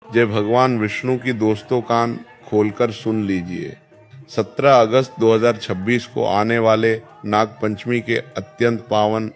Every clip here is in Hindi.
जय भगवान विष्णु की दोस्तों कान खोलकर सुन लीजिए। 17 अगस्त 2026 को आने वाले नाग पंचमी के अत्यंत पावन,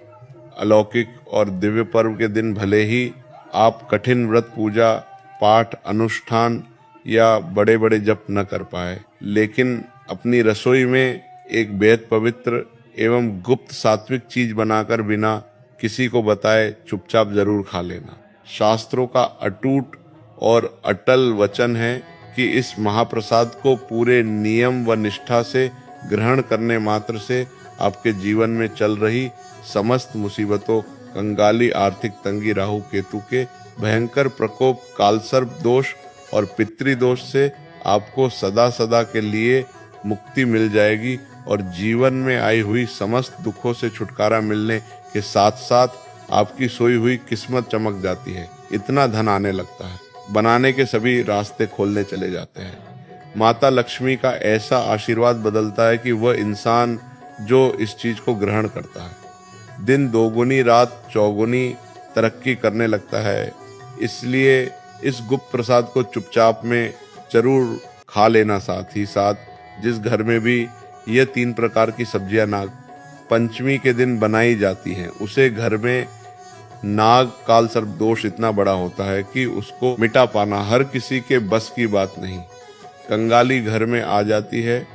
अलौकिक और दिव्य पर्व के दिन भले ही आप कठिन व्रत, पूजा पाठ, अनुष्ठान या बड़े बड़े जप न कर पाए, लेकिन अपनी रसोई में एक बेहद पवित्र एवं गुप्त सात्विक चीज बनाकर बिना किसी को बताए चुपचाप जरूर खा लेना। शास्त्रों का अटूट और अटल वचन है कि इस महाप्रसाद को पूरे नियम व निष्ठा से ग्रहण करने मात्र से आपके जीवन में चल रही समस्त मुसीबतों, कंगाली, आर्थिक तंगी, राहु केतु के भयंकर प्रकोप, कालसर्प दोष और पितृदोष से आपको सदा सदा के लिए मुक्ति मिल जाएगी और जीवन में आई हुई समस्त दुखों से छुटकारा मिलने के साथ साथ आपकी सोई हुई किस्मत चमक जाती है। इतना धन आने लगता है, बनाने के सभी रास्ते खोलने चले जाते हैं। माता लक्ष्मी का ऐसा आशीर्वाद बदलता है कि वह इंसान जो इस चीज को ग्रहण करता है, दिन दोगुनी रात चौगुनी तरक्की करने लगता है। इसलिए इस गुप्त प्रसाद को चुपचाप में जरूर खा लेना। साथ ही साथ जिस घर में भी यह 3 प्रकार की सब्जियां नाग पंचमी के दिन बनाई जाती हैं, उसे घर में नाग काल सर्प दोष इतना बड़ा होता है कि उसको मिटा पाना हर किसी के बस की बात नहीं। कंगाली घर में आ जाती है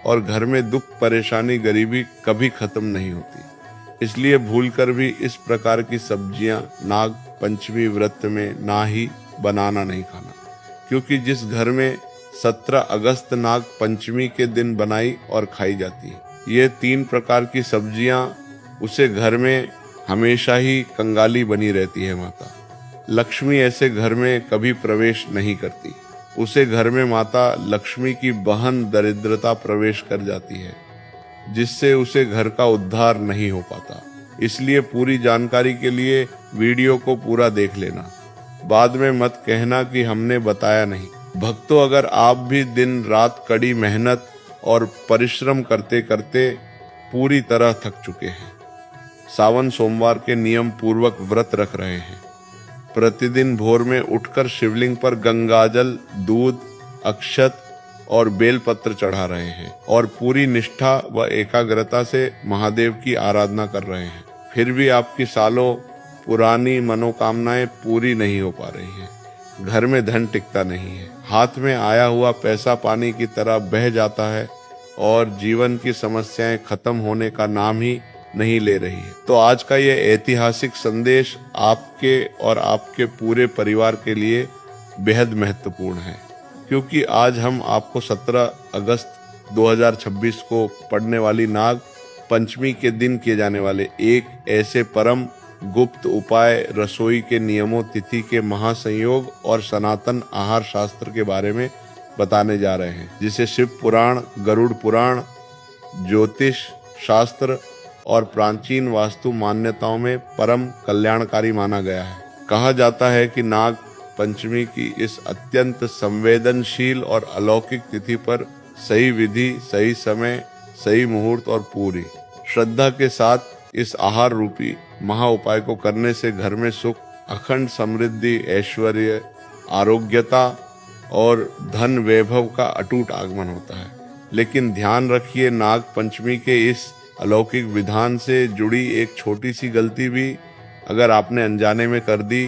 और घर में दुख, परेशानी, गरीबी कभी खत्म नहीं होती। इसलिए भूलकर भी इस प्रकार की सब्जियां नाग पंचमी व्रत में ना ही बनाना, नहीं खाना, क्योंकि जिस घर में 17 अगस्त नाग पंचमी के दिन बनाई और खाई जाती है ये 3 प्रकार की सब्जियां, उसे घर में हमेशा ही कंगाली बनी रहती है। माता लक्ष्मी ऐसे घर में कभी प्रवेश नहीं करती, उसे घर में माता लक्ष्मी की बहन दरिद्रता प्रवेश कर जाती है, जिससे उसे घर का उद्धार नहीं हो पाता। इसलिए पूरी जानकारी के लिए वीडियो को पूरा देख लेना, बाद में मत कहना कि हमने बताया नहीं। भक्तों, अगर आप भी दिन रात कड़ी मेहनत और परिश्रम करते करते पूरी तरह थक चुके हैं, सावन सोमवार के नियम पूर्वक व्रत रख रहे हैं, प्रतिदिन भोर में उठकर शिवलिंग पर गंगाजल, दूध, अक्षत और बेलपत्र चढ़ा रहे हैं और पूरी निष्ठा व एकाग्रता से महादेव की आराधना कर रहे हैं, फिर भी आपकी सालों पुरानी मनोकामनाएं पूरी नहीं हो पा रही हैं, घर में धन टिकता नहीं है, हाथ में आया हुआ पैसा पानी की तरह बह जाता है और जीवन की समस्याएं खत्म होने का नाम ही नहीं ले रही है, तो आज का ये ऐतिहासिक संदेश आपके और आपके पूरे परिवार के लिए बेहद महत्वपूर्ण है, क्योंकि आज हम आपको 17 अगस्त 2026 को पड़ने वाली नाग पंचमी के दिन किए जाने वाले एक ऐसे परम गुप्त उपाय, रसोई के नियमों, तिथि के महासंयोग और सनातन आहार शास्त्र के बारे में बताने जा रहे हैं, जिसे शिव पुराण, गरुड़ पुराण, ज्योतिष शास्त्र और प्राचीन वास्तु मान्यताओं में परम कल्याणकारी माना गया है। कहा जाता है कि नाग पंचमी की इस अत्यंत संवेदनशील और अलौकिक तिथि पर सही विधि, सही समय, सही मुहूर्त और पूरी श्रद्धा के साथ इस आहार रूपी महा उपाय को करने से घर में सुख, अखंड समृद्धि, ऐश्वर्य, आरोग्यता और धन वैभव का अटूट आगमन होता है। लेकिन ध्यान रखिए, नाग पंचमी के इस अलौकिक विधान से जुड़ी एक छोटी सी गलती भी अगर आपने अनजाने में कर दी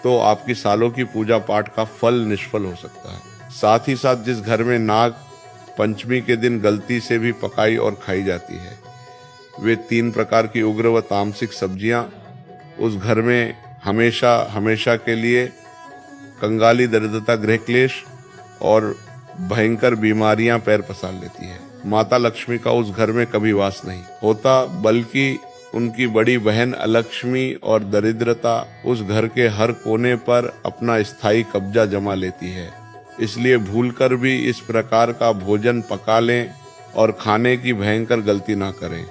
तो आपकी सालों की पूजा पाठ का फल निष्फल हो सकता है। साथ ही साथ जिस घर में नाग पंचमी के दिन गलती से भी पकाई और खाई जाती है वे 3 प्रकार की उग्र व तामसिक सब्जियां, उस घर में हमेशा हमेशा के लिए कंगाली, दरिद्रता, गृह क्लेश और भयंकर बीमारियां पैर पसार लेती है। माता लक्ष्मी का उस घर में कभी वास नहीं होता, बल्कि उनकी बड़ी बहन अलक्ष्मी और दरिद्रता उस घर के हर कोने पर अपना स्थायी कब्जा जमा लेती है। इसलिए भूलकर भी इस प्रकार का भोजन पका लें और खाने की भयंकर गलती ना करें।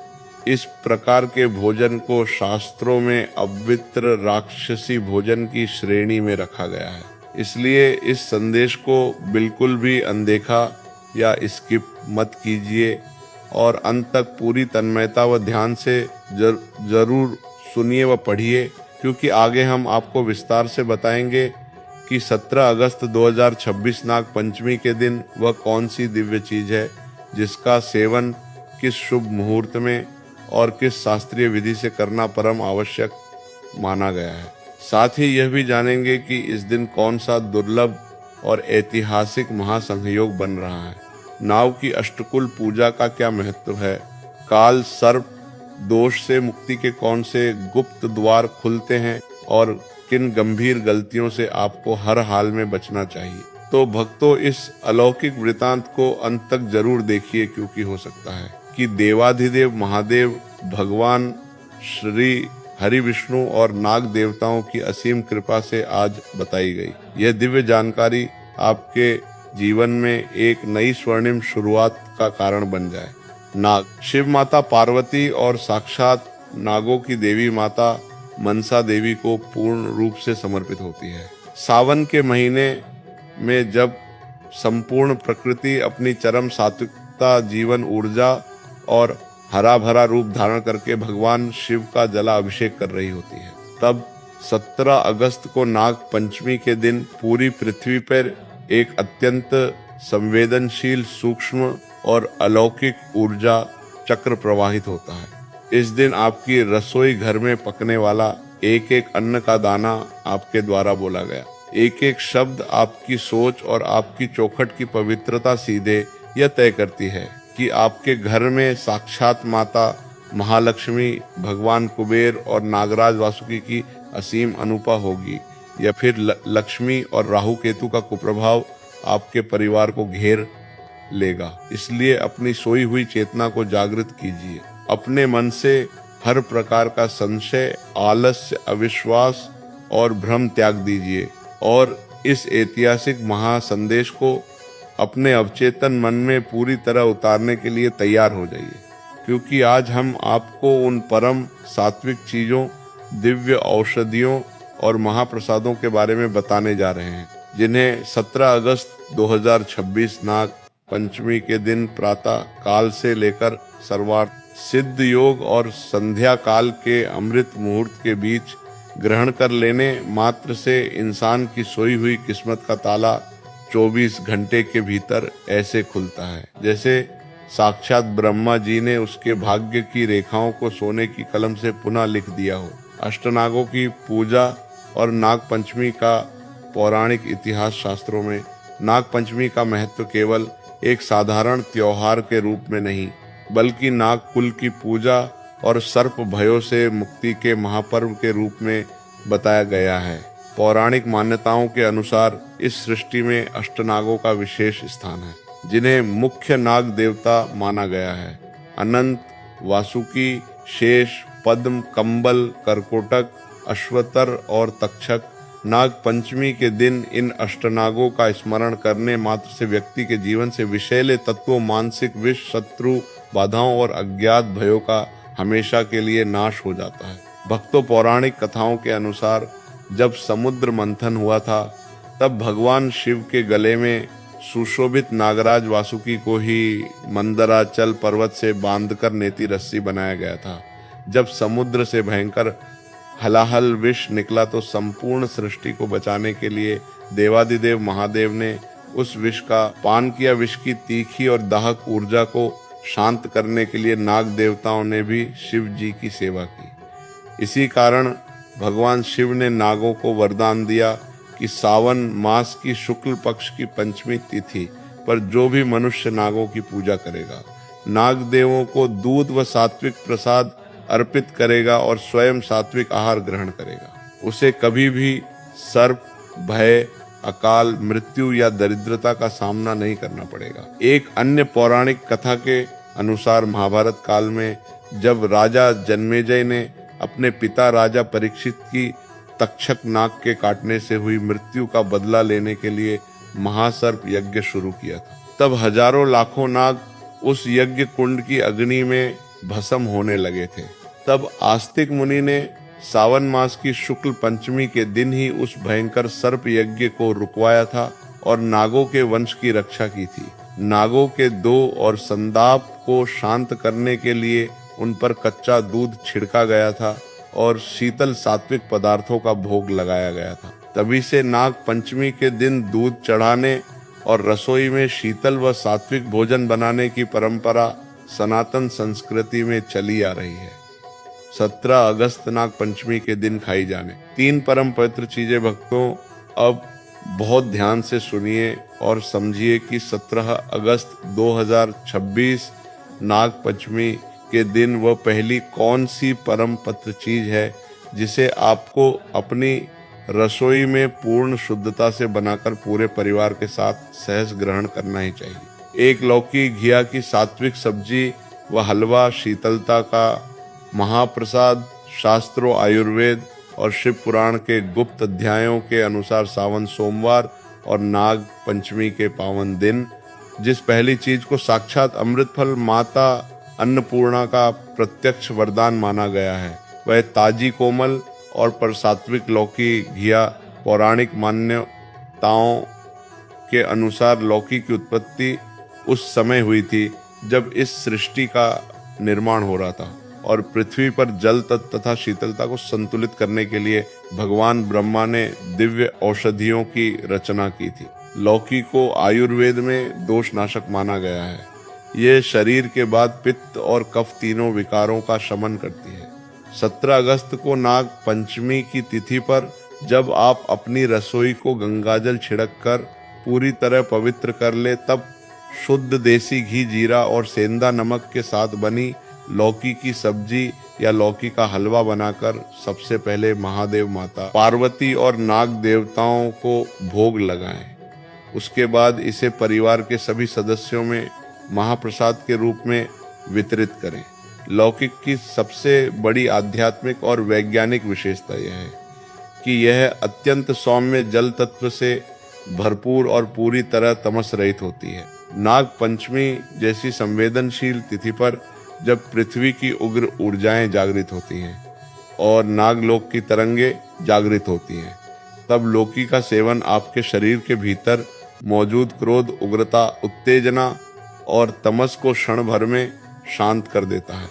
इस प्रकार के भोजन को शास्त्रों में अपवित्र राक्षसी भोजन की श्रेणी में रखा गया है। इसलिए इस संदेश को बिल्कुल भी अनदेखा या स्किप मत कीजिए और अंत तक पूरी तन्मयता व ध्यान से जरूर सुनिए व पढ़िए, क्योंकि आगे हम आपको विस्तार से बताएंगे कि 17 अगस्त 2026 नाग पंचमी के दिन वह कौन सी दिव्य चीज है जिसका सेवन किस शुभ मुहूर्त में और किस शास्त्रीय विधि से करना परम आवश्यक माना गया है। साथ ही यह भी जानेंगे कि इस दिन कौन सा दुर्लभ और ऐतिहासिक महासंयोग बन रहा है। नाव की अष्टकुल पूजा का क्या महत्व है, काल सर्प दोष से मुक्ति के कौन से गुप्त द्वार खुलते हैं और किन गंभीर गलतियों से आपको हर हाल में बचना चाहिए। तो भक्तों, इस अलौकिक वृतांत को अंत तक जरूर देखिए, क्योंकि हो सकता है कि देवाधिदेव महादेव भगवान श्री हरि विष्णु और नाग देवताओं की असीम कृपा से आज बताई गई यह दिव्य जानकारी आपके जीवन में एक नई स्वर्णिम शुरुआत का कारण बन जाए। नाग शिव माता पार्वती और साक्षात नागों की देवी माता मनसा देवी को पूर्ण रूप से समर्पित होती है। सावन के महीने में जब संपूर्ण प्रकृति अपनी चरम सात्विकता, जीवन ऊर्जा और हरा भरा रूप धारण करके भगवान शिव का जला अभिषेक कर रही होती है, तब 17 अगस्त को नाग पंचमी के दिन पूरी पृथ्वी पर एक अत्यंत संवेदनशील, सूक्ष्म और अलौकिक ऊर्जा चक्र प्रवाहित होता है। इस दिन आपकी रसोई घर में पकने वाला एक एक अन्न का दाना आपके द्वारा बोला गया एक एक शब्द आपकी सोच और आपकी चौखट की पवित्रता सीधे यह तय करती है कि आपके घर में साक्षात माता महालक्ष्मी, भगवान कुबेर और नागराज वासुकी की असीम अनुपा होगी या फिर लक्ष्मी और राहु केतु का कुप्रभाव आपके परिवार को घेर लेगा। इसलिए अपनी सोई हुई चेतना को जागृत कीजिए। अपने मन से हर प्रकार का संशय, आलस्य, अविश्वास और भ्रम त्याग दीजिए और इस ऐतिहासिक महासंदेश को अपने अवचेतन मन में पूरी तरह उतारने के लिए तैयार हो जाइए, क्योंकि आज हम आपको उन परम सात्विक चीजों, दिव्य औषधियों और महाप्रसादों के बारे में बताने जा रहे हैं, जिन्हें 17 अगस्त 2026 नाग पंचमी के दिन प्रातः काल से लेकर सर्वार्थ सिद्ध योग और संध्या काल के अमृत मुहूर्त के बीच ग्रहण कर लेने मात्र से इंसान की सोई हुई किस्मत का ताला 24 घंटे के भीतर ऐसे खुलता है जैसे साक्षात ब्रह्मा जी ने उसके भाग्य की रेखाओं को सोने की कलम से पुनः लिख दिया हो। अष्टनागों की पूजा और नाग पंचमी का पौराणिक इतिहास शास्त्रों में नाग पंचमी का महत्व केवल एक साधारण त्योहार के रूप में नहीं, बल्कि नाग कुल की पूजा और सर्प भयों से मुक्ति के महापर्व के रूप में बताया गया है। पौराणिक मान्यताओं के अनुसार इस सृष्टि में अष्टनागों का विशेष स्थान है, जिन्हें मुख्य नाग देवता माना गया है। अनंत, वासुकी, शेष, पद्म, कंबल, करकोटक, अश्वतर और तक्षक। नाग पंचमी के दिन इन अष्टनागों का स्मरण करने मात्र से व्यक्ति के जीवन से विषैले तत्वों, मानसिक विष, शत्रु, बाधाओं और अज्ञात भयों का हमेशा के लिए नाश हो जाता है। भक्तों, पौराणिक कथाओं के अनुसार जब समुद्र मंथन हुआ था, तब भगवान शिव के गले में सुशोभित नागराज वासुकी को ही मंदराचल पर्वत से बांधकर नेति रस्सी बनाया गया था। जब समुद्र से भयंकर हलाहल विष निकला तो संपूर्ण सृष्टि को बचाने के लिए देवादिदेव महादेव ने उस विष का पान किया। विष की तीखी और दाहक ऊर्जा को शांत करने के लिए नाग देवताओं ने भी शिव जी की सेवा की। इसी कारण भगवान शिव ने नागों को वरदान दिया कि सावन मास की शुक्ल पक्ष की पंचमी तिथि पर जो भी मनुष्य नागों की पूजा करेगा, नाग देवों को दूध व सात्विक प्रसाद अर्पित करेगा और स्वयं सात्विक आहार ग्रहण करेगा, उसे कभी भी सर्प, भय, अकाल मृत्यु या दरिद्रता का सामना नहीं करना पड़ेगा। एक अन्य पौराणिक कथा के अनुसार महाभारत काल में जब राजा जन्मेजय ने अपने पिता राजा परीक्षित की तक्षक नाग के काटने से हुई मृत्यु का बदला लेने के लिए महासर्प यज्ञ शुरू किया था, तब हजारों लाखों नाग उस यज्ञ कुंड की अग्नि में भस्म होने लगे थे। तब आस्तिक मुनि ने सावन मास की शुक्ल पंचमी के दिन ही उस भयंकर सर्प यज्ञ को रुकवाया था और नागों के वंश की रक्षा की थी। नागों के दो और संताप को शांत करने के लिए उन पर कच्चा दूध छिड़का गया था और शीतल सात्विक पदार्थों का भोग लगाया गया था। तभी से नाग पंचमी के दिन दूध चढ़ाने और रसोई में शीतल व सात्विक भोजन बनाने की परंपरा सनातन संस्कृति में चली आ रही है। 17 अगस्त नाग पंचमी के दिन खाई जाने 3 परम पवित्र चीजें भक्तों, अब बहुत ध्यान से सुनिए और समझिए कि 17 अगस्त 2026 नाग पंचमी के दिन वह पहली कौन सी परम पवित्र चीज है जिसे आपको अपनी रसोई में पूर्ण शुद्धता से बनाकर पूरे परिवार के साथ सहज ग्रहण करना ही चाहिए। 1 लौकी घिया की सात्विक सब्जी व हलवा शीतलता का महाप्रसाद शास्त्रों, आयुर्वेद और शिव पुराण के गुप्त अध्यायों के अनुसार सावन सोमवार और नाग पंचमी के पावन दिन जिस पहली चीज को साक्षात अमृत फल माता अन्नपूर्णा का प्रत्यक्ष वरदान माना गया है, वह ताजी कोमल और पर सात्विक लौकी घिया। पौराणिक मान्यताओं के अनुसार लौकी की उत्पत्ति उस समय हुई थी जब इस सृष्टि का निर्माण हो रहा था और पृथ्वी पर जल तत्व तथा शीतलता को संतुलित करने के लिए भगवान ब्रह्मा ने दिव्य औषधियों की रचना की थी। लौकी को आयुर्वेद में दोषनाशक माना गया है। ये शरीर के बाद पित्त और कफ तीनों विकारों का शमन करती है। 17 अगस्त को नाग पंचमी की तिथि पर जब आप अपनी रसोई को गंगाजल छिड़क कर पूरी तरह पवित्र कर ले, तब शुद्ध देसी घी, जीरा और सेंधा नमक के साथ बनी लौकी की सब्जी या लौकी का हलवा बनाकर सबसे पहले महादेव माता पार्वती और नाग देवताओं को भोग लगाएं। उसके बाद इसे परिवार के सभी सदस्यों में महाप्रसाद के रूप में वितरित करें। लौकी की सबसे बड़ी आध्यात्मिक और वैज्ञानिक विशेषता यह है कि यह अत्यंत सौम्य जल तत्व से भरपूर और पूरी तरह तमस रहित होती है। नाग पंचमी जैसी संवेदनशील तिथि पर जब पृथ्वी की उग्र ऊर्जाएं जागृत होती हैं और नागलोक की तरंगे जागृत होती हैं, तब लौकी का सेवन आपके शरीर के भीतर मौजूद क्रोध, उग्रता, उत्तेजना और तमस को क्षण भर में शांत कर देता है।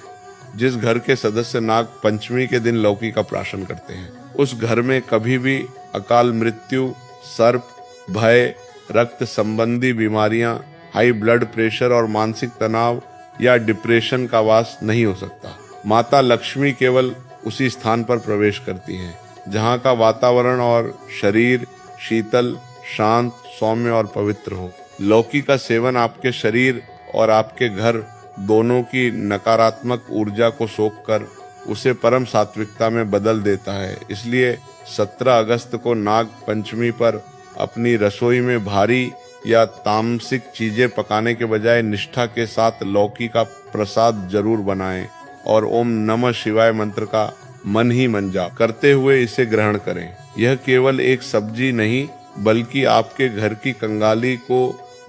जिस घर के सदस्य नाग पंचमी के दिन लौकी का प्राशन करते हैं, उस घर में कभी भी अकाल मृत्यु, सर्प, भय, रक्त संबंधी बीमारियां, हाई ब्लड प्रेशर और मानसिक तनाव या डिप्रेशन का वास नहीं हो सकता। माता लक्ष्मी केवल उसी स्थान पर प्रवेश करती हैं जहां का वातावरण और शरीर शीतल, शांत, सौम्य और पवित्र हो। लौकी का सेवन आपके शरीर और आपके घर दोनों की नकारात्मक ऊर्जा को सोखकर उसे परम सात्विकता में बदल देता है। इसलिए 17 अगस्त को नाग पंचमी पर अपनी रसोई में भारी या तामसिक चीजें पकाने के बजाय निष्ठा के साथ लौकी का प्रसाद जरूर बनाएं और ओम नमः शिवाय मंत्र का मन ही मन जाप करते हुए इसे ग्रहण करें। यह केवल एक सब्जी नहीं बल्कि आपके घर की कंगाली को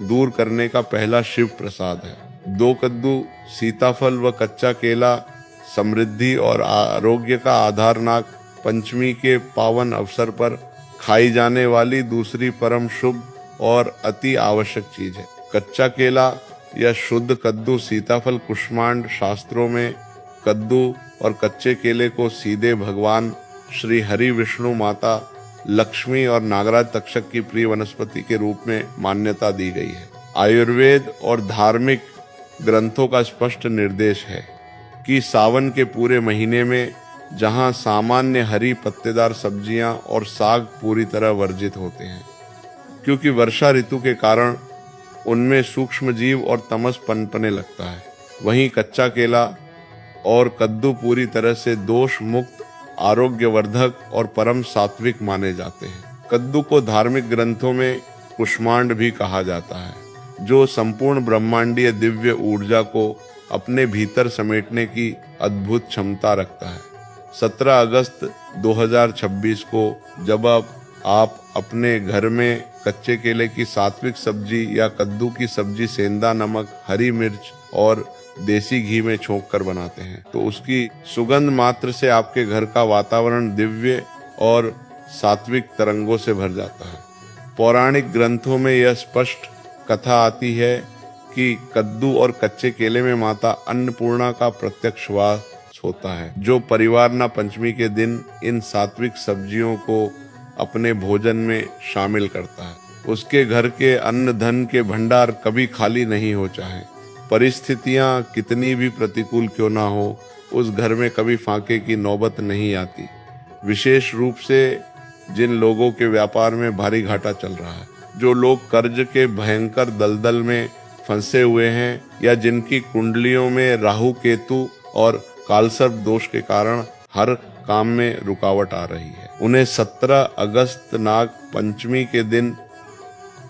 दूर करने का पहला शिव प्रसाद है। 2 कद्दू, सीताफल व कच्चा केला समृद्धि और आरोग्य का आधार। नाग पंचमी के पावन अवसर पर खाई जाने वाली दूसरी परम शुभ और अति आवश्यक चीज है कच्चा केला या शुद्ध कद्दू। सीताफल कुष्मांड शास्त्रों में कद्दू और कच्चे केले को सीधे भगवान श्री हरि विष्णु, माता लक्ष्मी और नागराज तक्षक की प्रिय वनस्पति के रूप में मान्यता दी गई है। आयुर्वेद और धार्मिक ग्रंथों का स्पष्ट निर्देश है कि सावन के पूरे महीने में जहां सामान्य हरी पत्तेदार सब्जियां और साग पूरी तरह वर्जित होते हैं, क्योंकि वर्षा ऋतु के कारण उनमें सूक्ष्म जीव और तमस पनपने लगता है, वहीं कच्चा केला और कद्दू पूरी तरह से दोष मुक्त, आरोग्यवर्धक और परम सात्विक माने जाते हैं। कद्दू को धार्मिक ग्रंथों में कुष्मांड भी कहा जाता है, जो संपूर्ण ब्रह्मांडीय दिव्य ऊर्जा को अपने भीतर समेटने की अद्भुत क्षमता रखता है। 17 अगस्त 2026 को जब आप अपने घर में कच्चे केले की सात्विक सब्जी या कद्दू की सब्जी सेंधा नमक, हरी मिर्च और देसी घी में छोंक कर बनाते हैं, तो उसकी सुगंध मात्र से आपके घर का वातावरण दिव्य और सात्विक तरंगों से भर जाता है। पौराणिक ग्रंथों में यह स्पष्ट कथा आती है कि कद्दू और कच्चे केले में माता अन्नपूर्णा का प्रत्यक्ष वास होता है। जो परिवार न पंचमी के दिन इन सात्विक सब्जियों को अपने भोजन में शामिल करता है। उसके घर के अन्न धन के भंडार कभी खाली नहीं हो चाहे परिस्थितियां कितनी भी प्रतिकूल क्यों ना हो, उस घर में कभी फाके की नौबत नहीं आती। विशेष रूप से जिन लोगों के व्यापार में भारी घाटा चल रहा है, जो लोग कर्ज के भयंकर दलदल में फंसे हुए हैं, या जिनकी कुंडलियों में राहु केतु और कालसर्प दोष के कारण हर काम में रुकावट आ रही है, उन्हें 17 अगस्त नाग पंचमी के दिन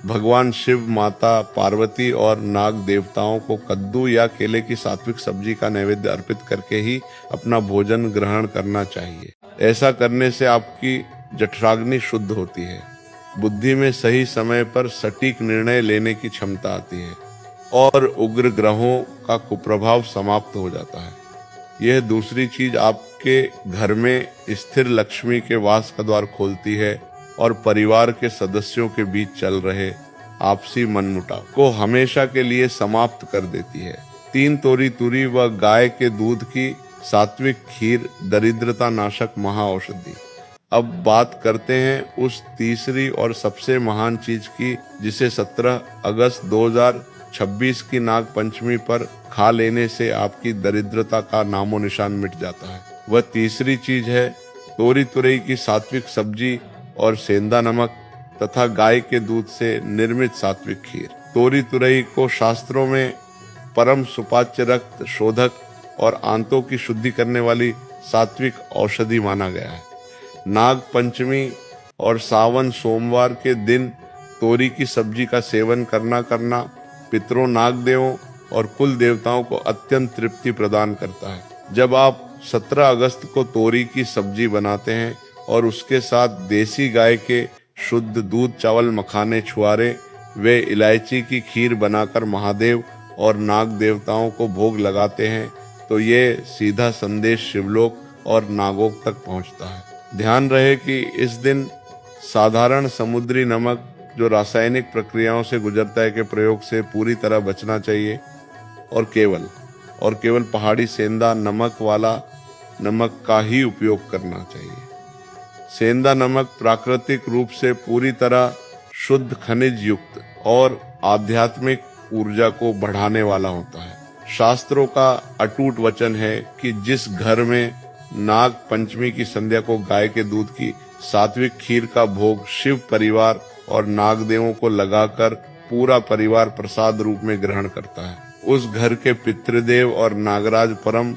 भगवान शिव, माता पार्वती और नाग देवताओं को कद्दू या केले की सात्विक सब्जी का नैवेद्य अर्पित करके ही अपना भोजन ग्रहण करना चाहिए। ऐसा करने से आपकी जठराग्नि शुद्ध होती है, बुद्धि में सही समय पर सटीक निर्णय लेने की क्षमता आती है और उग्र ग्रहों का कुप्रभाव समाप्त हो जाता है। यह दूसरी चीज आपके घर में स्थिर लक्ष्मी के वास का द्वार खोलती है और परिवार के सदस्यों के बीच चल रहे आपसी मनमुटाव को हमेशा के लिए समाप्त कर देती है। 3 तोरी तुरी व गाय के दूध की सात्विक खीर दरिद्रता नाशक महाऔषधि। अब बात करते हैं उस तीसरी और सबसे महान चीज की, जिसे 17 अगस्त 2026 की नाग पंचमी पर खा लेने से आपकी दरिद्रता का नामो निशान मिट जाता है। वह तीसरी चीज है तोरी तुरई की सात्विक सब्जी और सेंधा नमक तथा गाय के दूध से निर्मित सात्विक खीर। तोरी तुरई को शास्त्रों में परम सुपाच्य, रक्त शोधक और आंतों की शुद्धि करने वाली सात्विक औषधि माना गया है। नाग पंचमी और सावन सोमवार के दिन तोरी की सब्जी का सेवन करना पितरों, नाग देवों और कुल देवताओं को अत्यंत तृप्ति प्रदान करता है। जब आप 17 अगस्त को तोरी की सब्जी बनाते हैं और उसके साथ देसी गाय के शुद्ध दूध, चावल, मखाने, छुआरे वे इलायची की खीर बनाकर महादेव और नाग देवताओं को भोग लगाते हैं, तो ये सीधा संदेश शिवलोक और नागोक तक पहुंचता है। ध्यान रहे कि इस दिन साधारण समुद्री नमक जो रासायनिक प्रक्रियाओं से गुजरता है के प्रयोग से पूरी तरह बचना चाहिए और केवल पहाड़ी सेंधा नमक वाला नमक का ही उपयोग करना चाहिए। सेंधा नमक प्राकृतिक रूप से पूरी तरह शुद्ध, खनिज युक्त और आध्यात्मिक ऊर्जा को बढ़ाने वाला होता है। शास्त्रों का अटूट वचन है कि जिस घर में नाग पंचमी की संध्या को गाय के दूध की सात्विक खीर का भोग शिव परिवार और नागदेवों को लगाकर पूरा परिवार प्रसाद रूप में ग्रहण करता है, उस घर के पितृदेव और नागराज परम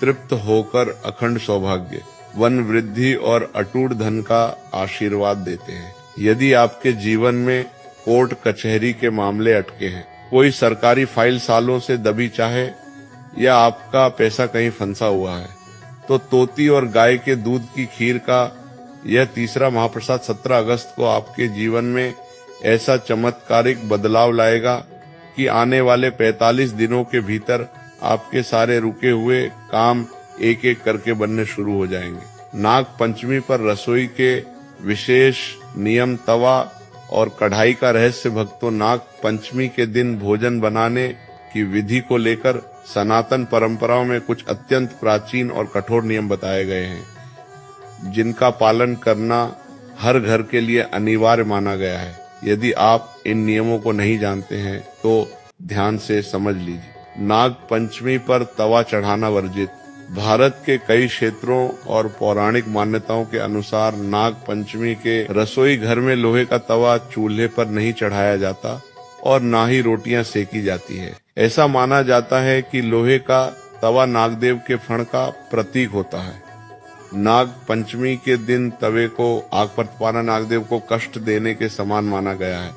तृप्त होकर अखंड सौभाग्य, वन वृद्धि और अटूट धन का आशीर्वाद देते हैं। यदि आपके जीवन में कोर्ट कचहरी के मामले अटके हैं, कोई सरकारी फाइल सालों से दबी चाहे, या आपका पैसा कहीं फंसा हुआ है, तो तोती और गाय के दूध की खीर का यह तीसरा महाप्रसाद 17 अगस्त को आपके जीवन में ऐसा चमत्कारिक बदलाव लाएगा कि आने वाले 45 दिनों के भीतर आपके सारे रुके हुए काम एक एक करके बनने शुरू हो जाएंगे। नाग पंचमी पर रसोई के विशेष नियम, तवा और कढ़ाई का रहस्य भक्तों, नाग पंचमी के दिन भोजन बनाने की विधि को लेकर सनातन परंपराओं में कुछ अत्यंत प्राचीन और कठोर नियम बताए गए हैं, जिनका पालन करना हर घर के लिए अनिवार्य माना गया है। यदि आप इन नियमों को नहीं जानते हैं तो ध्यान से समझ लीजिए। नाग पंचमी पर तवा चढ़ाना वर्जित। भारत के कई क्षेत्रों और पौराणिक मान्यताओं के अनुसार नाग पंचमी के रसोई घर में लोहे का तवा चूल्हे पर नहीं चढ़ाया जाता और ना ही रोटियां सेकी जाती है। ऐसा माना जाता है कि लोहे का तवा नागदेव के फण का प्रतीक होता है। नाग पंचमी के दिन तवे को आग पर तपाना नागदेव को कष्ट देने के समान माना गया है।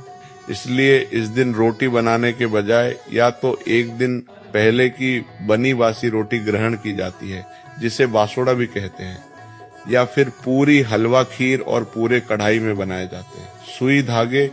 इसलिए इस दिन रोटी बनाने के बजाय या तो एक दिन पहले की बनी बासी रोटी ग्रहण की जाती है, जिसे बासोड़ा भी कहते हैं, या फिर पूरी, हलवा, खीर और पूरे कढ़ाई में बनाए जाते हैं। सुई, धागे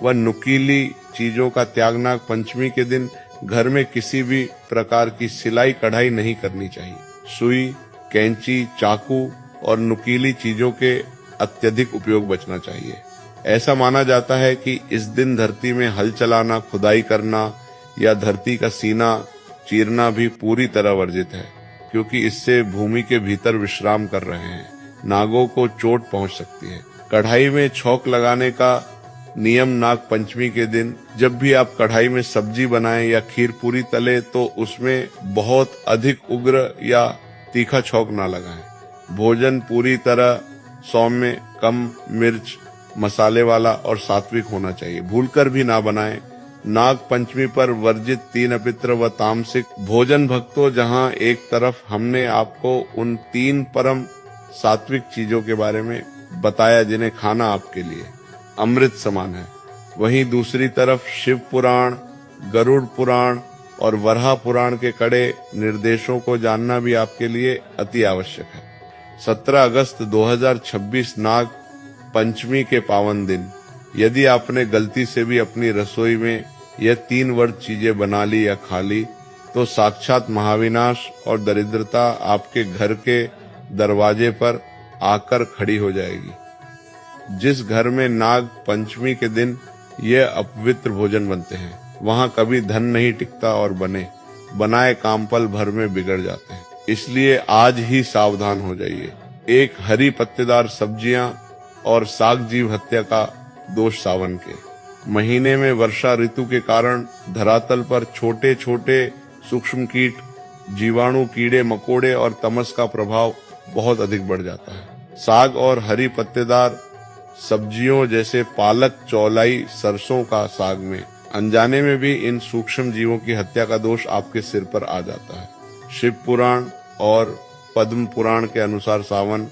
व नुकीली चीजों का त्याग। नाग पंचमी के दिन घर में किसी भी प्रकार की सिलाई कढ़ाई नहीं करनी चाहिए। सुई, कैंची, चाकू और नुकीली चीजों के अत्यधिक उपयोग बचना चाहिए। ऐसा माना जाता है कि इस दिन धरती में हल चलाना, खुदाई करना या धरती का सीना चीरना भी पूरी तरह वर्जित है, क्योंकि इससे भूमि के भीतर विश्राम कर रहे हैं नागों को चोट पहुंच सकती है। कढ़ाई में छौंक लगाने का नियम नाग पंचमी के दिन, जब भी आप कढ़ाई में सब्जी बनाएं या खीर पूरी तले तो उसमें बहुत अधिक उग्र या तीखा छौंक ना लगाएं। भोजन पूरी तरह सौम्य, कम मिर्च मसाले वाला और सात्विक होना चाहिए। भूलकर भी ना बनाएं। नाग पंचमी पर वर्जित 3 अपवित्र व तामसिक भोजन। भक्तों, जहां एक तरफ हमने आपको उन 3 परम सात्विक चीजों के बारे में बताया जिन्हें खाना आपके लिए अमृत समान है, वहीं दूसरी तरफ शिव पुराण, गरुड़ पुराण और वराह पुराण के कड़े निर्देशों को जानना भी आपके लिए अति आवश्यक है। 17 अगस्त 2026 नाग पंचमी के पावन दिन, यदि आपने गलती से भी अपनी रसोई में यह 3 वर्ग चीजें बना ली या खा ली तो साक्षात महाविनाश और दरिद्रता आपके घर के दरवाजे पर आकर खड़ी हो जाएगी। जिस घर में नाग पंचमी के दिन यह अपवित्र भोजन बनते हैं, वहां कभी धन नहीं टिकता और बनाए काम पल भर में बिगड़ जाते हैं। इसलिए आज ही सावधान हो जाइए। एक हरी पत्तेदार सब्जियां और साग जीव हत्या का दोष सावन के महीने में वर्षा ऋतु के कारण धरातल पर छोटे छोटे सूक्ष्म कीट, जीवाणु, कीड़े मकोड़े और तमस का प्रभाव बहुत अधिक बढ़ जाता है। साग और हरी पत्तेदार सब्जियों जैसे पालक, चौलाई, सरसों का साग में अनजाने में भी इन सूक्ष्म जीवों की हत्या का दोष आपके सिर पर आ जाता है। शिव पुराण और पद्म पुराण के अनुसार सावन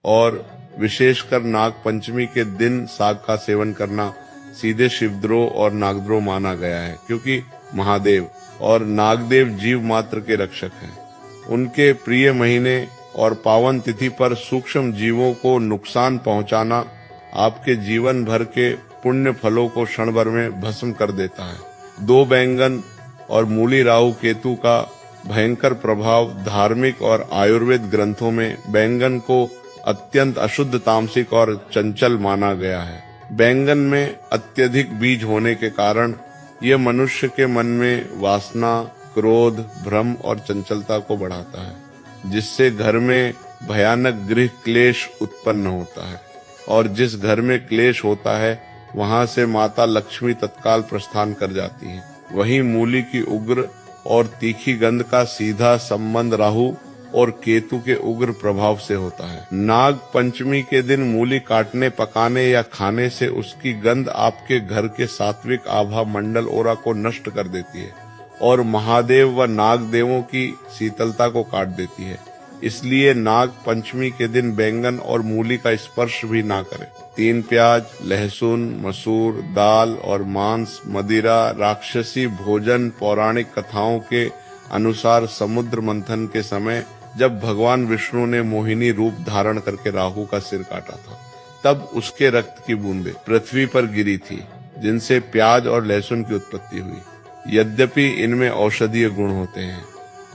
और विशेषकर नाग पंचमी के दिन साग का सेवन करना सीधे शिवद्रोह और नागद्रोह माना गया है, क्योंकि महादेव और नागदेव जीव मात्र के रक्षक हैं। उनके प्रिय महीने और पावन तिथि पर सूक्ष्म जीवों को नुकसान पहुंचाना आपके जीवन भर के पुण्य फलों को क्षण भर में भस्म कर देता है। 2 बैंगन और मूली राहु केतु का भयंकर प्रभाव धार्मिक और आयुर्वेद ग्रंथों में बैंगन को अत्यंत अशुद्ध, तामसिक और चंचल माना गया है। बैंगन में अत्यधिक बीज होने के कारण यह मनुष्य के मन में वासना, क्रोध, भ्रम और चंचलता को बढ़ाता है, जिससे घर में भयानक गृह क्लेश उत्पन्न होता है। और जिस घर में क्लेश होता है वहां से माता लक्ष्मी तत्काल प्रस्थान कर जाती हैं। वहीं मूली की उग्र और तीखी गंध का सीधा संबंध राहु और केतु के उग्र प्रभाव से होता है। नाग पंचमी के दिन मूली काटने, पकाने या खाने से उसकी गंध आपके घर के सात्विक आभा मंडल ओरा को नष्ट कर देती है और महादेव व नाग देवों की शीतलता को काट देती है। इसलिए नाग पंचमी के दिन बैंगन और मूली का स्पर्श भी ना करें। 3 प्याज, लहसुन, मसूर, दाल और मांस, मदिरा, राक्षसी भोजन पौराणिक कथाओं के अनुसार समुद्र मंथन के समय जब भगवान विष्णु ने मोहिनी रूप धारण करके राहु का सिर काटा था, तब उसके रक्त की बूंदें पृथ्वी पर गिरी थी, जिनसे प्याज और लहसुन की उत्पत्ति हुई। यद्यपि इनमें औषधीय गुण होते हैं,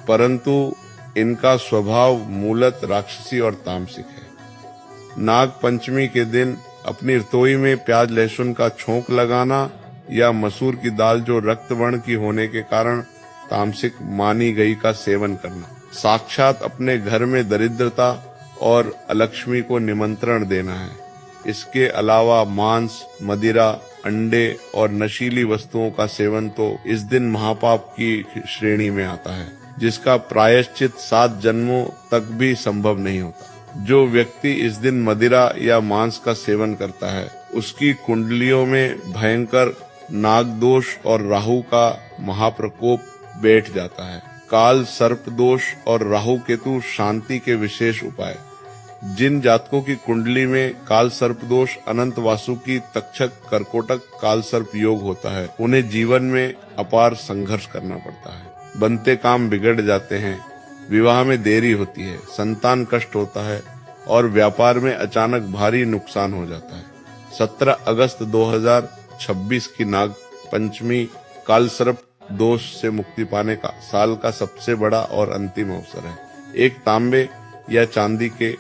परंतु इनका स्वभाव मूलत राक्षसी और तामसिक है। नाग पंचमी के दिन अपनी रसोई में प्याज लहसुन का छोंक लगाना या मसूर की दाल जो रक्त वर्ण की होने के कारण तामसिक मानी गई का सेवन करना साक्षात अपने घर में दरिद्रता और अलक्ष्मी को निमंत्रण देना है। इसके अलावा मांस, मदिरा, अंडे और नशीली वस्तुओं का सेवन तो इस दिन महापाप की श्रेणी में आता है, जिसका प्रायश्चित 7 जन्मों तक भी संभव नहीं होता। जो व्यक्ति इस दिन मदिरा या मांस का सेवन करता है, उसकी कुंडलियों में भयंकर नागदोष और राहु का महाप्रकोप बैठ जाता है। काल सर्प दोष और राहु केतु शांति के विशेष उपाय। जिन जातकों की कुंडली में काल सर्प दोष, अनंत वासुकी, तक्षक, कर्कोटक काल सर्प योग होता है, उन्हें जीवन में अपार संघर्ष करना पड़ता है। बनते काम बिगड़ जाते हैं, विवाह में देरी होती है, संतान कष्ट होता है और व्यापार में अचानक भारी नुकसान हो जाता है। 17 अगस्त 2026 की नाग पंचमी काल सर्प दोष से मुक्ति पाने का साल का सबसे बड़ा और अंतिम अवसर है। एक तांबे या चांदी के